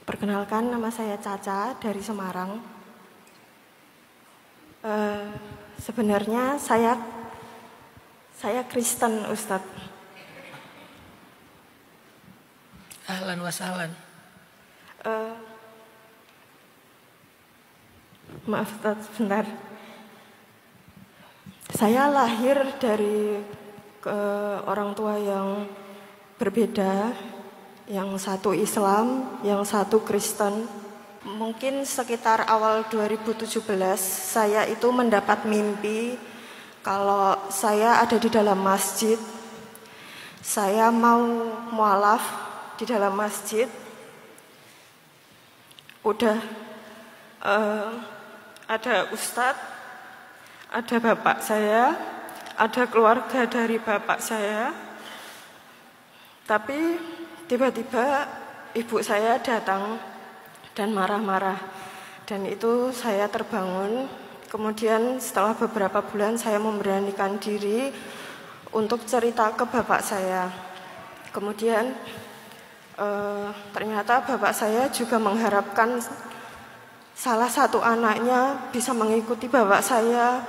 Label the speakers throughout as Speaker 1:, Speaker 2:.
Speaker 1: Perkenalkan, nama saya Caca dari Semarang. Sebenarnya saya Kristen, Ustadz.
Speaker 2: Ahlan wa sahlan.
Speaker 1: Maaf Ustadz, sebentar. Saya lahir dari orang tua yang berbeda, yang satu Islam, yang satu Kristen. Mungkin sekitar awal 2017 saya itu mendapat mimpi kalau saya ada di dalam masjid. Saya mau mualaf di dalam masjid. Udah ada ustadz, ada bapak saya, ada keluarga dari bapak saya. Tapi tiba-tiba ibu saya datang dan marah-marah. Dan itu saya terbangun. Kemudian setelah beberapa bulan saya memberanikan diri untuk cerita ke bapak saya. Kemudian ternyata bapak saya juga mengharapkan salah satu anaknya bisa mengikuti bapak saya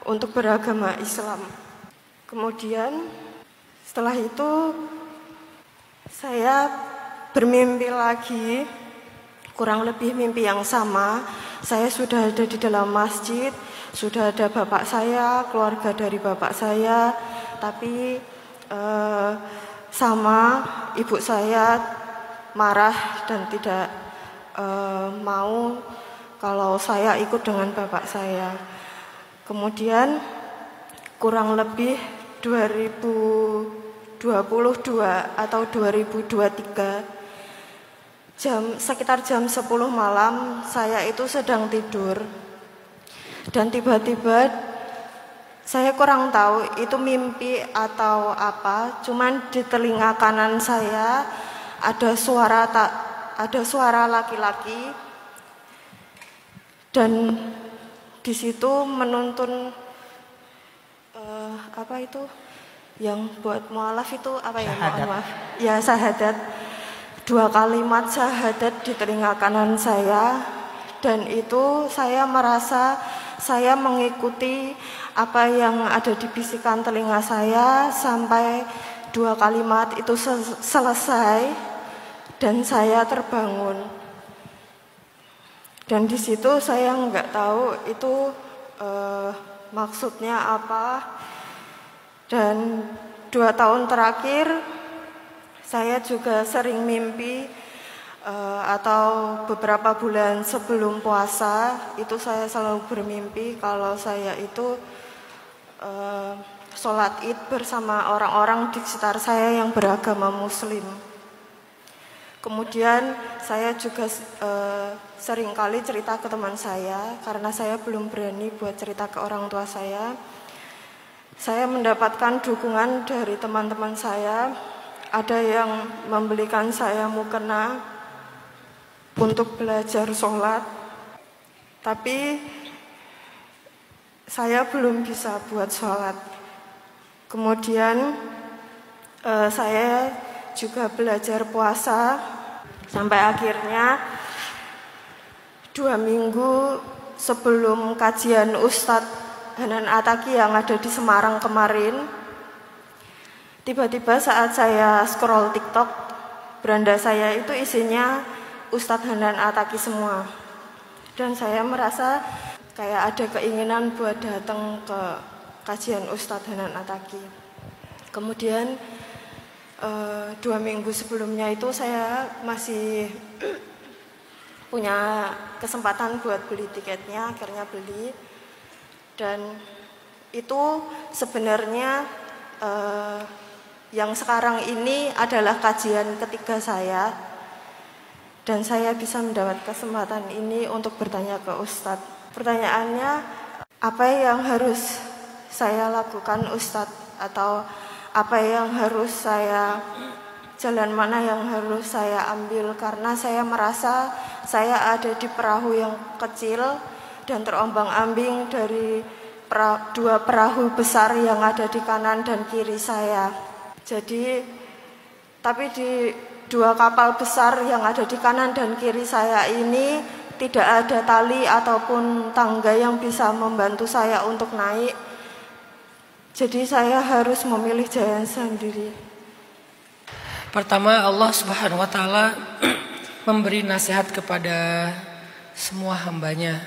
Speaker 1: untuk beragama Islam. Kemudian setelah itu saya bermimpi lagi, kurang lebih mimpi yang sama. Saya sudah ada di dalam masjid, sudah ada bapak saya, keluarga dari bapak saya, tapi sama ibu saya marah dan tidak mau kalau saya ikut dengan bapak saya. Kemudian kurang lebih 2022 atau 2023 sekitar jam 10 malam saya itu sedang tidur. Dan tiba-tiba saya kurang tahu itu mimpi atau apa, cuman di telinga kanan saya ada suara laki-laki dan di situ menuntun apa itu yang buat mualaf itu apa ya? Maaf. Ya, syahadat. 2 kalimat syahadat di telinga kanan saya, dan itu saya merasa saya mengikuti apa yang ada di bisikan telinga saya sampai 2 kalimat itu selesai dan saya terbangun. Dan di situ saya nggak tahu itu maksudnya apa. Dan 2 tahun terakhir saya juga sering mimpi atau beberapa bulan sebelum puasa itu saya selalu bermimpi kalau saya itu sholat id bersama orang-orang di sekitar saya yang beragama muslim. Kemudian saya juga sering kali cerita ke teman saya karena saya belum berani buat cerita ke orang tua saya. Saya mendapatkan dukungan dari teman-teman saya. Ada yang membelikan saya mukena untuk belajar sholat. Tapi saya belum bisa buat sholat. Kemudian saya juga belajar puasa. Sampai akhirnya 2 minggu sebelum kajian Ustadz Hanan Ataki yang ada di Semarang kemarin, tiba-tiba saat saya scroll TikTok, beranda saya itu isinya Ustadz Hanan Ataki semua. Dan saya merasa kayak ada keinginan buat datang ke kajian Ustadz Hanan Ataki. Kemudian 2 minggu sebelumnya itu saya masih punya kesempatan buat beli tiketnya, akhirnya beli. Dan itu sebenarnya yang sekarang ini adalah kajian ketiga saya. Dan saya bisa mendapat kesempatan ini untuk bertanya ke Ustadz. Pertanyaannya, apa yang harus saya lakukan Ustadz? Atau apa yang harus jalan mana yang harus saya ambil? Karena saya merasa saya ada di perahu yang kecil dan terombang-ambing dari 2 perahu besar yang ada di kanan dan kiri saya. Jadi, tapi di dua kapal besar yang ada di kanan dan kiri saya ini tidak ada tali ataupun tangga yang bisa membantu saya untuk naik. Jadi saya harus memilih jalan sendiri.
Speaker 2: Pertama, Allah Subhanahu wa taala memberi nasihat kepada semua hambanya.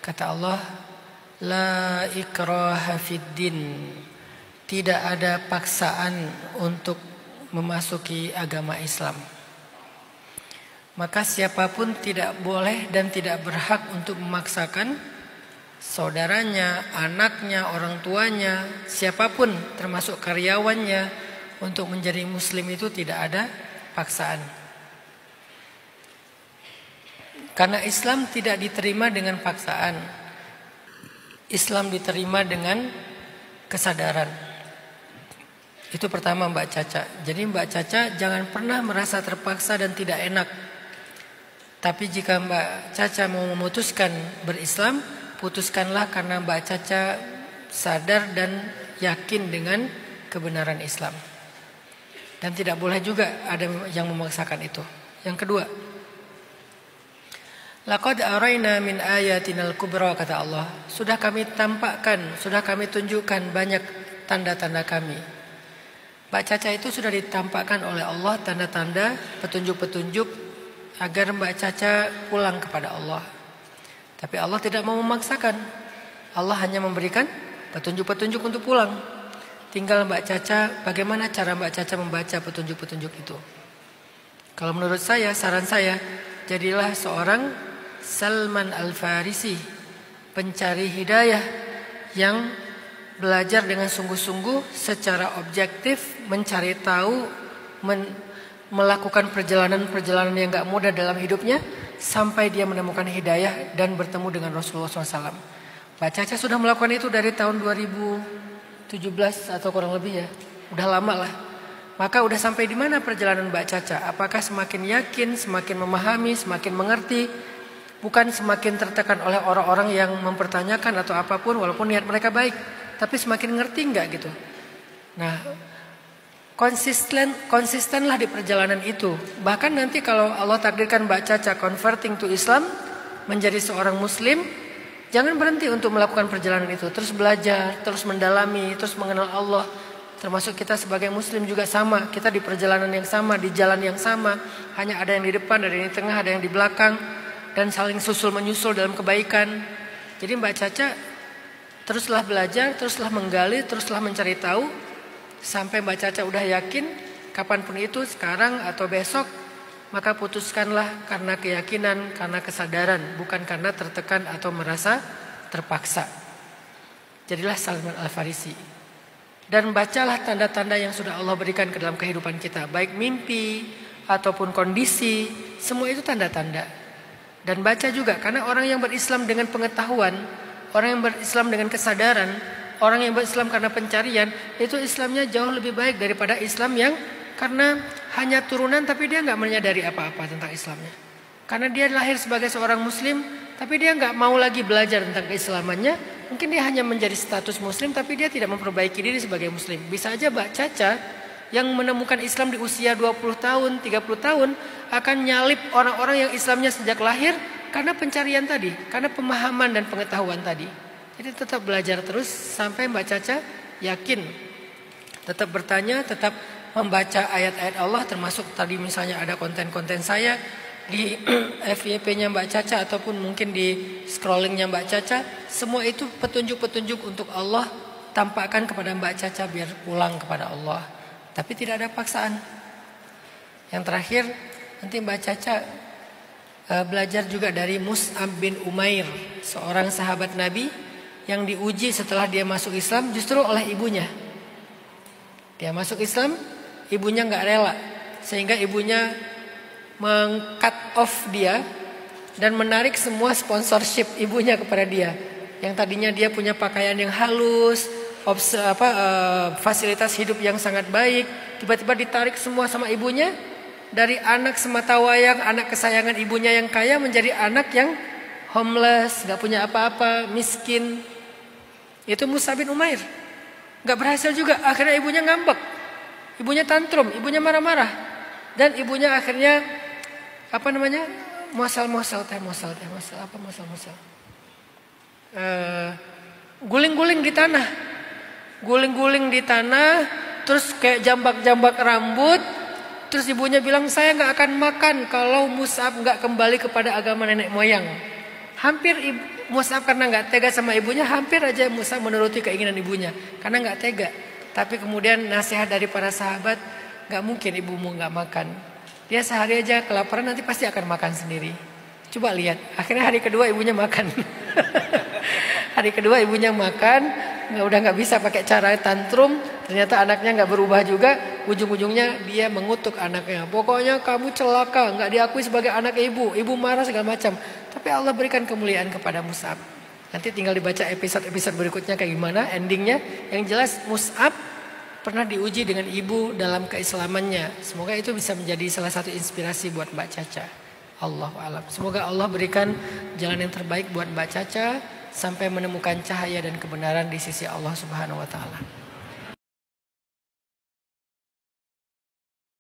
Speaker 2: Kata Allah, la ikraha fiddin. Tidak ada paksaan untuk memasuki agama Islam. Maka siapapun tidak boleh dan tidak berhak untuk memaksakan saudaranya, anaknya, orang tuanya, siapapun termasuk karyawannya untuk menjadi muslim. Itu tidak ada paksaan. Karena Islam tidak diterima dengan paksaan. Islam diterima dengan kesadaran. Itu pertama Mbak Caca. Jadi Mbak Caca jangan pernah merasa terpaksa dan tidak enak. Tapi jika Mbak Caca mau memutuskan berislam, putuskanlah karena Mbak Caca sadar dan yakin dengan kebenaran Islam. Dan tidak boleh juga ada yang memaksakan itu. Yang kedua, laqad araina min ayatinal kubra, kata Allah. Sudah kami tampakkan, sudah kami tunjukkan banyak tanda-tanda kami. Mbak Caca itu sudah ditampakkan oleh Allah tanda-tanda, petunjuk-petunjuk agar Mbak Caca pulang kepada Allah. Tapi Allah tidak mau memaksakan. Allah hanya memberikan petunjuk-petunjuk untuk pulang. Tinggal Mbak Caca, bagaimana cara Mbak Caca membaca petunjuk-petunjuk itu. Kalau menurut saya, saran saya, jadilah seorang Salman Al-Farisi, pencari hidayah yang belajar dengan sungguh-sungguh secara objektif, mencari tahu, melakukan perjalanan-perjalanan yang gak mudah dalam hidupnya sampai dia menemukan hidayah dan bertemu dengan Rasulullah SAW. Mbak Caca sudah melakukan itu dari tahun 2017 atau kurang lebih ya, udah lama lah. Maka udah sampai di mana perjalanan Mbak Caca? Apakah semakin yakin, semakin memahami, semakin mengerti, bukan semakin tertekan oleh orang-orang yang mempertanyakan atau apapun walaupun niat mereka baik, tapi semakin ngerti nggak gitu? Nah, konsistenlah di perjalanan itu. Bahkan nanti kalau Allah takdirkan Mbak Caca converting to Islam, menjadi seorang muslim, jangan berhenti untuk melakukan perjalanan itu. Terus belajar, terus mendalami, terus mengenal Allah. Termasuk kita sebagai muslim juga sama. Kita di perjalanan yang sama, di jalan yang sama. Hanya ada yang di depan, ada yang di tengah, ada yang di belakang. Dan saling susul menyusul dalam kebaikan. Jadi Mbak Caca teruslah belajar, teruslah menggali, teruslah mencari tahu. Sampai Mbak Caca udah yakin, kapanpun itu, sekarang atau besok, maka putuskanlah karena keyakinan, karena kesadaran, bukan karena tertekan atau merasa terpaksa. Jadilah Salman Al-Farisi. Dan bacalah tanda-tanda yang sudah Allah berikan ke dalam kehidupan kita. Baik mimpi ataupun kondisi, semua itu tanda-tanda. Dan baca juga, karena orang yang berislam dengan pengetahuan, orang yang berislam dengan kesadaran, orang yang berislam karena pencarian, itu Islamnya jauh lebih baik daripada Islam yang karena hanya turunan tapi dia nggak menyadari apa-apa tentang Islamnya. Karena dia lahir sebagai seorang muslim, tapi dia nggak mau lagi belajar tentang keislamannya. Mungkin dia hanya menjadi status muslim, tapi dia tidak memperbaiki diri sebagai muslim. Bisa aja Mbak Caca yang menemukan Islam di usia 20 tahun, 30 tahun, akan nyalip orang-orang yang Islamnya sejak lahir karena pencarian tadi, karena pemahaman dan pengetahuan tadi. Jadi tetap belajar terus sampai Mbak Caca yakin. Tetap bertanya, tetap membaca ayat-ayat Allah, termasuk tadi misalnya ada konten-konten saya di FYP-nya Mbak Caca ataupun mungkin di scrollingnya Mbak Caca. Semua itu petunjuk-petunjuk untuk Allah tampakkan kepada Mbak Caca biar pulang kepada Allah. Tapi tidak ada paksaan. Yang terakhir, nanti Mbak Caca belajar juga dari Mus'ab bin Umair, seorang sahabat Nabi yang diuji setelah dia masuk Islam justru oleh ibunya. Dia masuk Islam, ibunya nggak rela, sehingga ibunya meng-cut off dia dan menarik semua sponsorship ibunya kepada dia. Yang tadinya dia punya pakaian yang halus, fasilitas hidup yang sangat baik, tiba-tiba ditarik semua sama ibunya. Dari anak sematawayang, anak kesayangan ibunya yang kaya, menjadi anak yang homeless, gak punya apa-apa, miskin. Itu Mus'ab bin Umair. Gak berhasil juga, akhirnya ibunya ngambek, ibunya tantrum, ibunya marah-marah. Dan ibunya akhirnya mosal guling-guling di tanah. Guling-guling di tanah, terus kayak jambak-jambak rambut. Terus ibunya bilang, saya gak akan makan kalau Mus'ab gak kembali kepada agama nenek moyang. Hampir Mus'ab karena gak tega sama ibunya, hampir aja Mus'ab menuruti keinginan ibunya. Karena gak tega. Tapi kemudian nasihat dari para sahabat, gak mungkin ibumu gak makan. Dia sehari aja kelaparan, nanti pasti akan makan sendiri. Coba lihat, akhirnya hari kedua ibunya makan. Hari kedua ibunya makan, udah gak bisa pakai cara tantrum. Ternyata anaknya gak berubah juga. Ujung-ujungnya dia mengutuk anaknya. Pokoknya kamu celaka, gak diakui sebagai anak ibu. Ibu marah segala macam. Tapi Allah berikan kemuliaan kepada Mus'ab. Nanti tinggal dibaca episode-episode berikutnya kayak gimana endingnya. Yang jelas Mus'ab pernah diuji dengan ibu dalam keislamannya. Semoga itu bisa menjadi salah satu inspirasi buat Mbak Caca. Allahu a'lam. Semoga Allah berikan jalan yang terbaik buat Mbak Caca sampai menemukan cahaya dan kebenaran di sisi Allah Subhanahu wa taala.